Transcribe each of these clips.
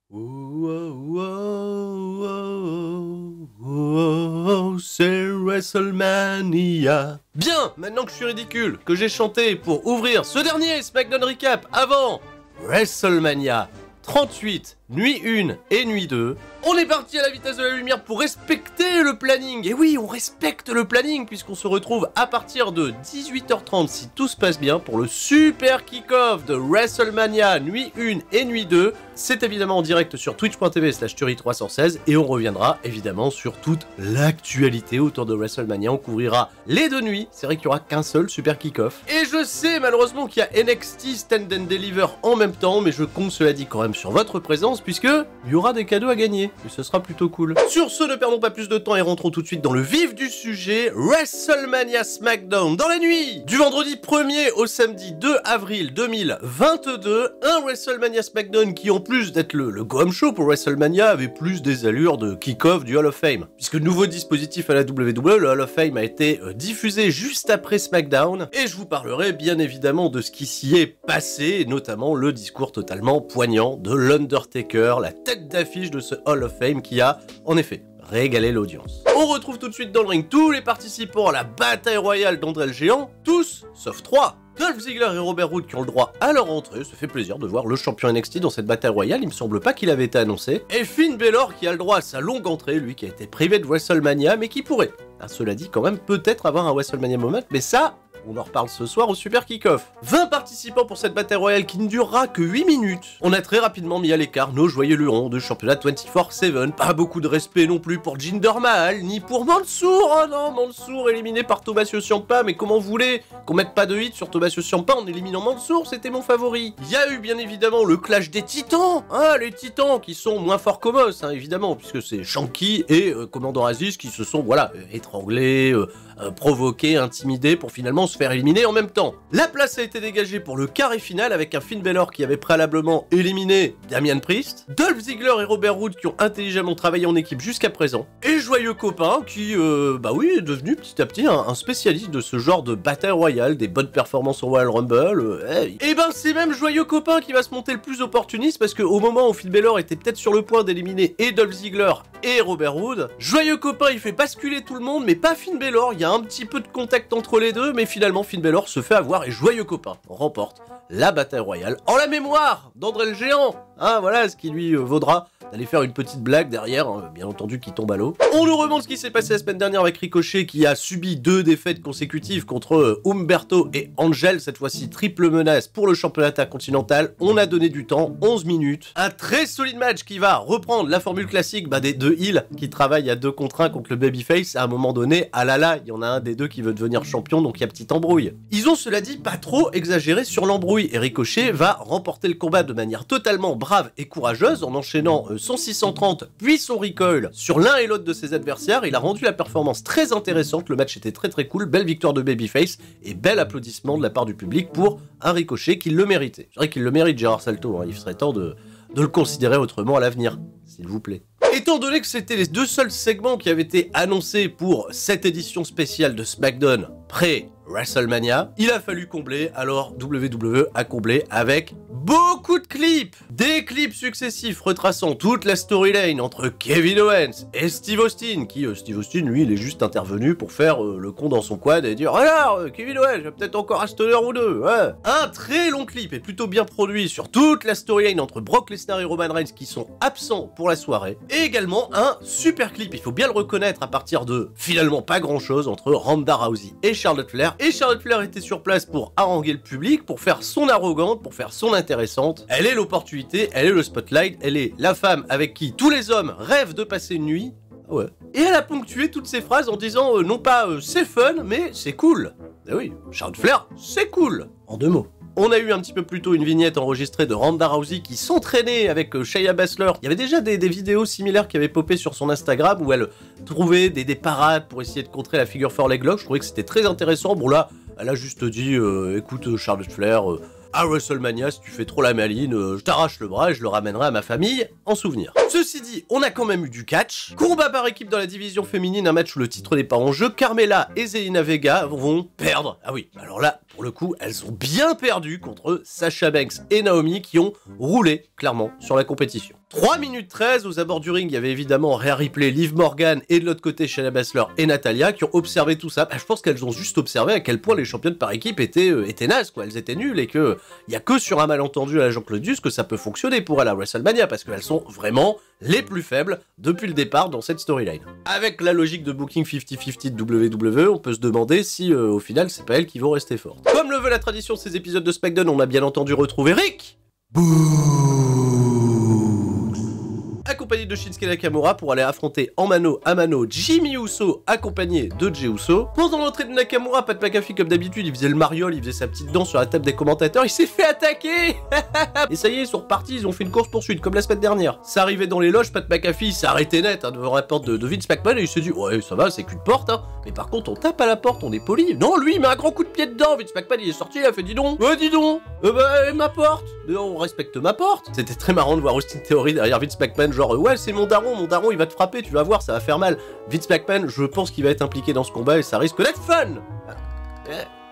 C'est WrestleMania. Bien, maintenant que je suis ridicule, que j'ai chanté pour ouvrir ce dernier SmackDown Recap avant WrestleMania 38, nuit 1 et nuit 2, on est parti à la vitesse de la lumière pour respecter le planning. Et oui, on respecte le planning puisqu'on se retrouve à partir de 18h30 si tout se passe bien pour le super kick-off de WrestleMania nuit 1 et nuit 2. C'est évidemment en direct sur twitch.tv/Tuerie316 et on reviendra évidemment sur toute l'actualité autour de WrestleMania. On couvrira les deux nuits, c'est vrai qu'il n'y aura qu'un seul super kick-off. Et je sais malheureusement qu'il y a NXT Stand and Deliver en même temps, mais je compte cela dit quand même sur votre présence puisque il y aura des cadeaux à gagner et ce sera plutôt cool. Sur ce, ne perdons pas plus de temps et rentrons tout de suite dans le vif du sujet. WrestleMania SmackDown dans la nuit du vendredi 1er au samedi 2 avril 2022. Un WrestleMania SmackDown qui, en plus d'être le go-home show pour WrestleMania, avait plus des allures de kick-off du Hall of Fame. Puisque nouveau dispositif à la WWE, le Hall of Fame a été diffusé juste après SmackDown et je vous parlerai bien évidemment de ce qui s'y est passé, notamment le discours totalement poignant de l'Undertaker, la tête d'affiche de ce Hall of Fame qui a, en effet, régalé l'audience. On retrouve tout de suite dans le ring tous les participants à la bataille royale d'André le Géant, tous sauf 3. Dolph Ziggler et Robert Roode qui ont le droit à leur entrée, ça fait plaisir de voir le champion NXT dans cette bataille royale, il me semble pas qu'il avait été annoncé. Et Finn Balor qui a le droit à sa longue entrée, lui qui a été privé de WrestleMania, mais qui pourrait, cela dit quand même, peut-être avoir un WrestleMania moment, mais ça, on en reparle ce soir au super kick-off. 20 participants pour cette bataille royale qui ne durera que 8 minutes. On a très rapidement mis à l'écart nos joyeux lurons de championnat 24/7. Pas beaucoup de respect non plus pour Jinder Mahal, ni pour Mansour. Oh non, Mansour éliminé par Tommaso Ciampa, mais comment vous voulez qu'on mette pas de hit sur Tommaso Ciampa en éliminant Mansour? C'était mon favori. Il y a eu bien évidemment le clash des titans. Les titans qui sont moins forts qu'Omos, évidemment, puisque c'est Shanky et Commandant Aziz qui se sont, voilà, étranglés, provoqués, intimidés pour finalement se faire éliminer en même temps. La place a été dégagée pour le carré final avec un Finn Balor qui avait préalablement éliminé Damian Priest, Dolph Ziggler et Robert Roode qui ont intelligemment travaillé en équipe jusqu'à présent, et Joyeux Copain qui, oui, est devenu petit à petit un spécialiste de ce genre de bataille royale, des bonnes performances au Royal Rumble, et ben c'est même Joyeux Copain qui va se monter le plus opportuniste parce qu'au moment où Finn Balor était peut-être sur le point d'éliminer et Dolph Ziggler et Robert Roode, Joyeux Copain il fait basculer tout le monde mais pas Finn Balor, il y a un petit peu de contact entre les deux mais finalement Finn Balor se fait avoir et Joyeux Copain remporte la bataille royale en la mémoire d'André le Géant. Voilà ce qui lui vaudra d'aller faire une petite blague derrière, bien entendu qui tombe à l'eau. On nous remonte ce qui s'est passé la semaine dernière avec Ricochet qui a subi 2 défaites consécutives contre Humberto et Angel, cette fois-ci triple menace pour le championnat intercontinental. On a donné du temps, 11 minutes. Un très solide match qui va reprendre la formule classique des deux heels qui travaillent à 2 contre 1 contre le babyface. À un moment donné, il y en a un des deux qui veut devenir champion, donc il y a petite embrouille. Ils ont cela dit pas trop exagéré sur l'embrouille et Ricochet va remporter le combat de manière totalement brave et courageuse en enchaînant son 630 puis son recoil sur l'un et l'autre de ses adversaires. Il a rendu la performance très intéressante, le match était très très cool, belle victoire de babyface et bel applaudissement de la part du public pour un Ricochet qui le méritait. C'est vrai qu'il le mérite Gérard Salto, il serait temps de le considérer autrement à l'avenir, s'il vous plaît. Étant donné que c'était les 2 seuls segments qui avaient été annoncés pour cette édition spéciale de SmackDown pré-WrestleMania, il a fallu combler, alors WWE a comblé avec beaucoup de clips. Des clips successifs retraçant toute la storyline entre Kevin Owens et Steve Austin, Steve Austin, lui, il est juste intervenu pour faire le con dans son quad et dire « Alors, Kevin Owens, j'ai peut-être encore un stoner ou deux, ouais !» Un très long clip et plutôt bien produit sur toute la storyline entre Brock Lesnar et Roman Reigns qui sont absents pour la soirée. Et également un super clip, il faut bien le reconnaître, à partir de finalement pas grand-chose entre Ronda Rousey et Charlotte Flair. Et Charlotte Flair était sur place pour haranguer le public, pour faire son arrogante, pour faire son intéressante. Elle est l'opportunité, elle est le spotlight, elle est la femme avec qui tous les hommes rêvent de passer une nuit. Ouais. Et elle a ponctué toutes ces phrases en disant non pas c'est fun, mais c'est cool. Eh oui, Charlotte Flair, c'est cool, en 2 mots. On a eu un petit peu plus tôt une vignette enregistrée de Ronda Rousey qui s'entraînait avec Shayna Baszler. Il y avait déjà des vidéos similaires qui avaient popé sur son Instagram où elle trouvait des parades pour essayer de contrer la figure 4 leg lock. Je trouvais que c'était très intéressant. Bon là, elle a juste dit écoute Charlotte Flair, à WrestleMania, si tu fais trop la maline, je t'arrache le bras et je le ramènerai à ma famille en souvenir. Ceci dit, on a quand même eu du catch. Combat par équipe dans la division féminine, un match où le titre n'est pas en jeu. Carmella et Zelina Vega vont perdre. Ah oui, alors là, pour le coup, elles ont bien perdu contre Sasha Banks et Naomi qui ont roulé, clairement, sur la compétition. 3 minutes 13, aux abords du ring, il y avait évidemment Rhea Ripley, Liv Morgan et de l'autre côté Shayna Baszler et Natalya qui ont observé tout ça. Bah, je pense qu'elles ont juste observé à quel point les championnes par équipe étaient nazes, quoi. Elles étaient nulles et que il y a que sur un malentendu à la Jean-Claude Duss que ça peut fonctionner pour elle à WrestleMania parce qu'elles sont vraiment les plus faibles depuis le départ dans cette storyline. Avec la logique de booking 50-50 de WWE, on peut se demander si au final c'est pas elles qui vont rester fortes. Comme le veut la tradition de ces épisodes de SmackDown, on a bien entendu retrouvé Rick accompagné de Shinsuke Nakamura pour aller affronter en mano à mano Jimmy Uso accompagné de Jey Uso. Pendant l'entrée de Nakamura, Pat McAfee comme d'habitude, il faisait le mariole, il faisait sa petite danse sur la table des commentateurs, il s'est fait attaquer. Et ça y est, ils sont repartis, ils ont fait une course poursuite comme la semaine dernière. Ça arrivait dans les loges, Pat McAfee s'est arrêté net devant la porte de Vince McMahon et il s'est dit ouais ça va, c'est qu'une porte mais par contre on tape à la porte, on est poli. Non, lui il met un grand coup de pied dedans, Vince McMahon il est sorti, il a fait dis donc, ma porte, on respecte ma porte. C'était très marrant de voir Austin Theory derrière Vince McMahon genre ouais c'est mon daron il va te frapper, tu vas voir, ça va faire mal. Vince McMahon, je pense qu'il va être impliqué dans ce combat et ça risque d'être fun.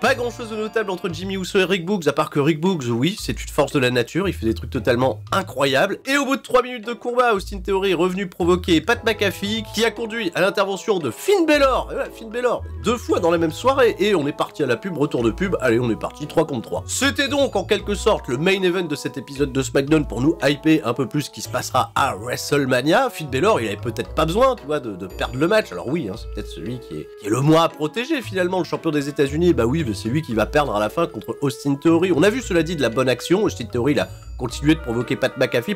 Pas grand chose de notable entre Jimmy Uso et Rick Boogs, à part que Rick Boogs, oui, c'est une force de la nature, il fait des trucs totalement incroyables. Et au bout de 3 minutes de combat, Austin Theory est revenu provoquer Pat McAfee, qui a conduit à l'intervention de Finn Balor. Et voilà, Finn Balor, 2 fois dans la même soirée, et on est parti à la pub, retour de pub, allez, on est parti 3 contre 3. C'était donc en quelque sorte le main event de cet épisode de SmackDown pour nous hyper un peu plus ce qui se passera à WrestleMania. Finn Balor, il avait peut-être pas besoin, tu vois, de perdre le match. Alors oui, hein, c'est peut-être celui qui est le moins à protéger finalement, le champion des États-Unis. Bah oui, c'est lui qui va perdre à la fin contre Austin Theory. On a vu cela dit de la bonne action, Austin Theory il a continué de provoquer Pat McAfee,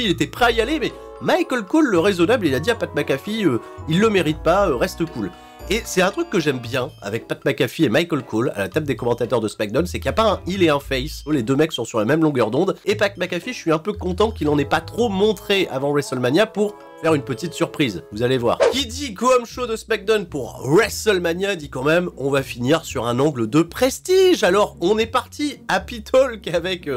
il était prêt à y aller mais Michael Cole le raisonnable il a dit à Pat McAfee il le mérite pas, reste cool. Et c'est un truc que j'aime bien avec Pat McAfee et Michael Cole à la table des commentateurs de SmackDown, c'est qu'il n'y a pas un heel et un face, les deux mecs sont sur la même longueur d'onde, et Pat McAfee, je suis un peu content qu'il en ait pas trop montré avant WrestleMania pour faire une petite surprise, vous allez voir. Qui dit go-home show de SmackDown pour WrestleMania dit quand même on va finir sur un angle de prestige, alors on est parti Happy Talk avec...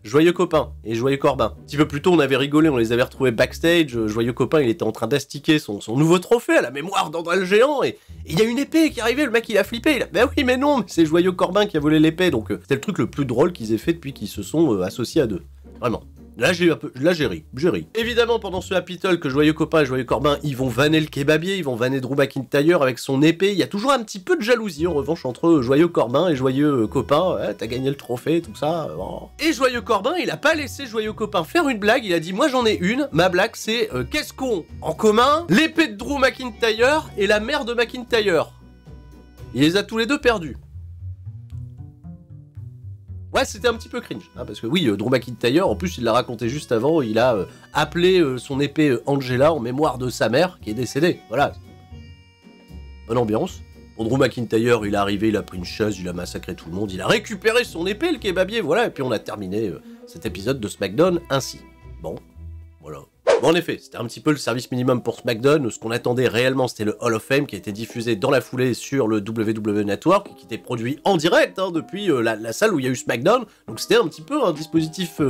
Joyeux Copain et Joyeux Corbin. Un petit peu plus tôt, on avait rigolé, on les avait retrouvés backstage. Joyeux Copain, il était en train d'astiquer son nouveau trophée à la mémoire d'André le Géant. Et il y a une épée qui est arrivée, le mec il a flippé. Bah oui, mais non, c'est Joyeux Corbin qui a volé l'épée. Donc c'était le truc le plus drôle qu'ils aient fait depuis qu'ils se sont associés à deux. Vraiment. Là j'ai ri. Évidemment pendant ce Happy Talk, Joyeux Copain et Joyeux Corbin, ils vont vanner le kebabier, ils vont vanner Drew McIntyre avec son épée. Il y a toujours un petit peu de jalousie en revanche entre Joyeux Corbin et Joyeux Copain. Ouais, t'as gagné le trophée, tout ça. Oh. Et Joyeux Corbin, il a pas laissé Joyeux Copain faire une blague, il a dit moi j'en ai une. Ma blague c'est qu'est-ce qu'on en commun l'épée de Drew McIntyre et la mère de McIntyre. Il les a tous les deux perdus. Ouais, c'était un petit peu cringe, hein, parce que oui, Drew McIntyre, en plus il l'a raconté juste avant, il a appelé son épée Angela en mémoire de sa mère qui est décédée, voilà. Bonne ambiance. Bon, Drew McIntyre, il est arrivé, il a pris une chaise, il a massacré tout le monde, il a récupéré son épée, le kebabier, voilà, et puis on a terminé cet épisode de SmackDown ainsi. Bon, voilà. Bon, en effet, c'était un petit peu le service minimum pour SmackDown. Ce qu'on attendait réellement, c'était le Hall of Fame qui a été diffusé dans la foulée sur le WWE Network et qui était produit en direct depuis la salle où il y a eu SmackDown. Donc c'était un petit peu un dispositif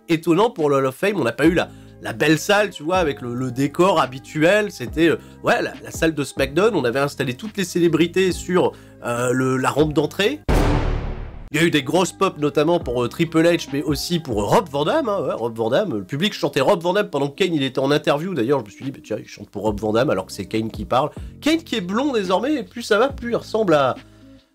étonnant pour le Hall of Fame. On n'a pas eu la belle salle, tu vois, avec le décor habituel. C'était ouais, la salle de SmackDown. On avait installé toutes les célébrités sur la rampe d'entrée. Il y a eu des grosses pop notamment pour Triple H, mais aussi pour Rob Van Dam, hein, ouais, Rob Van Dam. Le public chantait Rob Van Dam pendant que Kane il était en interview. D'ailleurs, je me suis dit, bah, tiens, il chante pour Rob Van Dam alors que c'est Kane qui parle. Kane qui est blond désormais, et plus ça va, plus il ressemble à...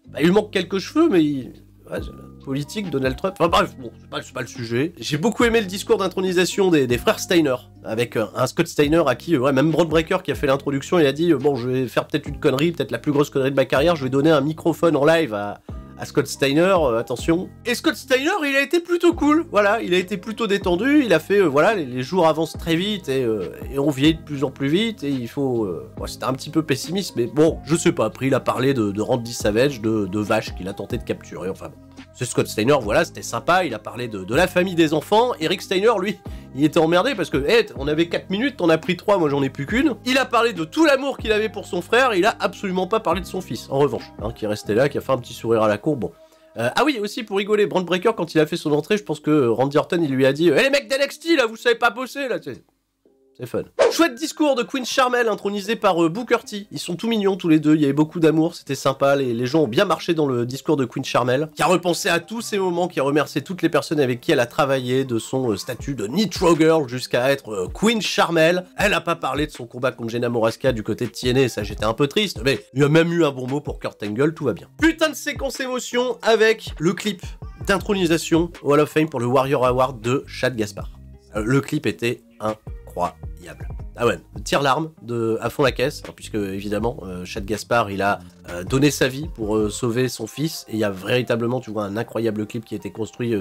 Bah, il lui manque quelques cheveux, mais il... Ouais, politique, Donald Trump... Enfin bref, bon, c'est pas le sujet. J'ai beaucoup aimé le discours d'intronisation des frères Steiner, avec un Scott Steiner à qui, ouais, même Bron Breakker qui a fait l'introduction, il a dit, bon, je vais faire peut-être une connerie, peut-être la plus grosse connerie de ma carrière, je vais donner un microphone en live à Scott Steiner, attention. Et Scott Steiner, il a été plutôt cool, voilà, il a été plutôt détendu, il a fait, voilà, les jours avancent très vite et on vieillit de plus en plus vite et il faut... Ouais, c'était un petit peu pessimiste, mais bon, je sais pas, après il a parlé de Randy Savage, de vaches qu'il a tenté de capturer, enfin bon. C'est Scott Steiner, voilà, c'était sympa, il a parlé de la famille des enfants. Eric Steiner, lui, il était emmerdé parce que, hey, on avait 4 minutes, t'en as pris 3, moi j'en ai plus qu'une. Il a parlé de tout l'amour qu'il avait pour son frère, il a absolument pas parlé de son fils, en revanche, hein, qui est resté là, qui a fait un petit sourire à la cour, bon. Ah oui, aussi pour rigoler, Bron Breakker, quand il a fait son entrée, je pense que Randy Orton, il lui a dit hey, les mecs d'NXT, là, vous savez pas bosser, là, c'est fun. Chouette discours de Queen Charmel intronisé par Booker T. Ils sont tout mignons tous les deux, il y avait beaucoup d'amour, c'était sympa, les gens ont bien marché dans le discours de Queen Charmel, qui a repensé à tous ces moments, qui a remercié toutes les personnes avec qui elle a travaillé, de son statut de Nitro Girl jusqu'à être Queen Charmel. Elle a pas parlé de son combat contre Jenna Morasca du côté de TNA, ça j'étais un peu triste, mais il y a même eu un bon mot pour Kurt Angle, tout va bien. Putain de séquence émotion avec le clip d'intronisation au Hall of Fame pour le Warrior Award de Chad Gaspard. Le clip était incroyable. Ah ouais, tire-larme à fond la caisse, puisque évidemment, Chad Gaspard, il a donné sa vie pour sauver son fils, et il y a véritablement, tu vois, un incroyable clip qui a été construit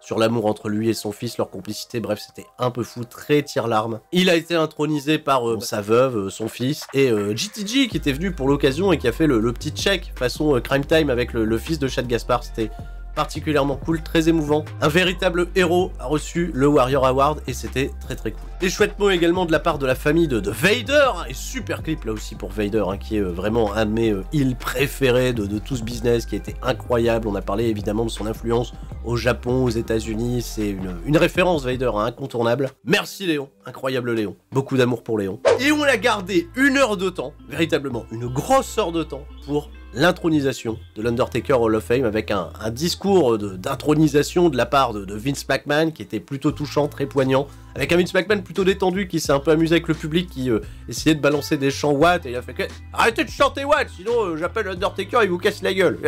sur l'amour entre lui et son fils, leur complicité, bref, c'était un peu fou, très tire-larme. Il a été intronisé par sa veuve, son fils, et GTG qui était venu pour l'occasion et qui a fait le petit check façon Crime Time avec le fils de Chad Gaspard, c'était particulièrement cool, très émouvant. Un véritable héros a reçu le Warrior Award et c'était très très cool. Des chouettes mots également de la part de la famille de Vader, et super clip là aussi pour Vader, hein, qui est vraiment un de mes heels préférés de tout ce business, qui a été incroyable. On a parlé évidemment de son influence au Japon, aux États-Unis, c'est une référence Vader, hein, incontournable. Merci Léon, incroyable Léon, beaucoup d'amour pour Léon. Et on a gardé 1 heure de temps, véritablement une grosse heure de temps pour l'intronisation de l'Undertaker Hall of Fame avec un discours d'intronisation de la part de Vince McMahon qui était plutôt touchant, très poignant, avec un Vince McMahon plutôt détendu qui s'est un peu amusé avec le public qui essayait de balancer des chants Watt et il a fait que arrêtez de chanter Watt sinon j'appelle l'Undertaker et il vous casse la gueule.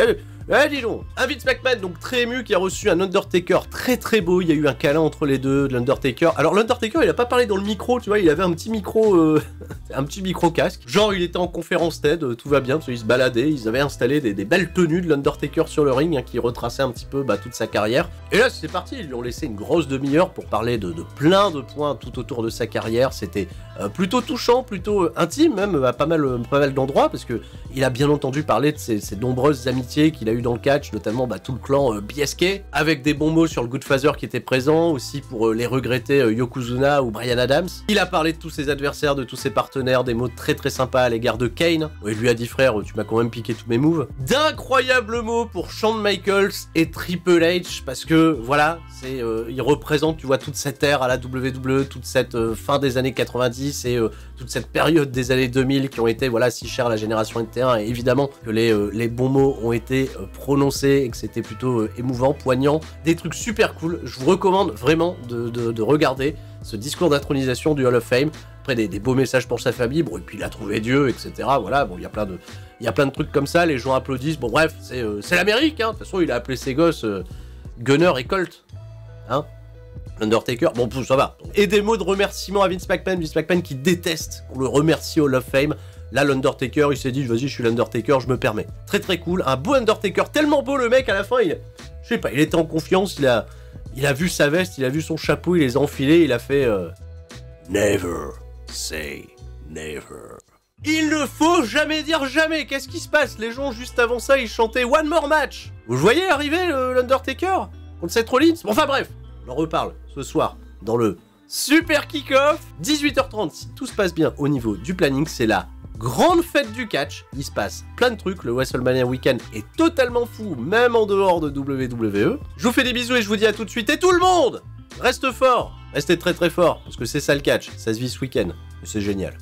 Dis donc. Un Vince McMahon donc très ému qui a reçu un Undertaker très très beau, il y a eu un câlin entre les deux de l'Undertaker. Alors l'Undertaker il a pas parlé dans le micro, tu vois, il avait un petit micro un petit micro casque. Genre il était en conférence TED, tout va bien, parce qu'ils se baladaient, ils avaient installé des belles tenues de l'Undertaker sur le ring, hein, qui retraçaient un petit peu toute sa carrière. Et là c'est parti, ils lui ont laissé une grosse demi-heure pour parler de plein de points tout autour de sa carrière. C'était plutôt touchant, plutôt intime même à pas mal d'endroits, parce que il a bien entendu parler de ses nombreuses amitiés qu'il a eu dans le catch, notamment tout le clan BSK, avec des bons mots sur le Goodfather qui était présent, aussi pour les regretter Yokozuna ou Bryan Adams. Il a parlé de tous ses adversaires, de tous ses partenaires, des mots très très sympas à l'égard de Kane. Il lui a dit frère, tu m'as quand même piqué tous mes moves. D'incroyables mots pour Shawn Michaels et Triple H, parce que voilà, il représente, tu vois, toute cette ère à la WWE, toute cette fin des années 90 et toute cette période des années 2000 qui ont été voilà si chères à la génération NT1, et évidemment que les bons mots ont été prononcés et que c'était plutôt émouvant, poignant, des trucs super cool. Je vous recommande vraiment de regarder ce discours d'intronisation du Hall of Fame. Après des beaux messages pour sa famille, bon, et puis il a trouvé Dieu, etc. Voilà, bon, il y a plein de trucs comme ça, les gens applaudissent, bon bref, c'est l'Amérique, hein. De toute façon il a appelé ses gosses Gunner et Colt, hein. L'Undertaker, bon, ça va. Et des mots de remerciement à Vince McMahon qui déteste qu'on le remercie au Hall of Fame. Là, l'Undertaker, il s'est dit, vas-y, je suis l'Undertaker, je me permets. Très très cool, un beau Undertaker, tellement beau le mec, à la fin, je sais pas, il était en confiance, il a vu sa veste, il a vu son chapeau, il les a enfilés, il a fait Never say never. Il ne faut jamais dire jamais. Qu'est-ce qui se passe? Les gens, juste avant ça, ils chantaient One More Match. Vous voyez arriver l'Undertaker contre Seth Rollins? Bon, enfin bref, on en reparle ce soir dans le Super Kick-Off. 18h30, si tout se passe bien au niveau du planning, c'est la grande fête du catch. Il se passe plein de trucs, le WrestleMania Weekend est totalement fou, même en dehors de WWE. Je vous fais des bisous et je vous dis à tout de suite. Et tout le monde, reste fort, restez très très fort, parce que c'est ça le catch, ça se vit ce week-end, c'est génial.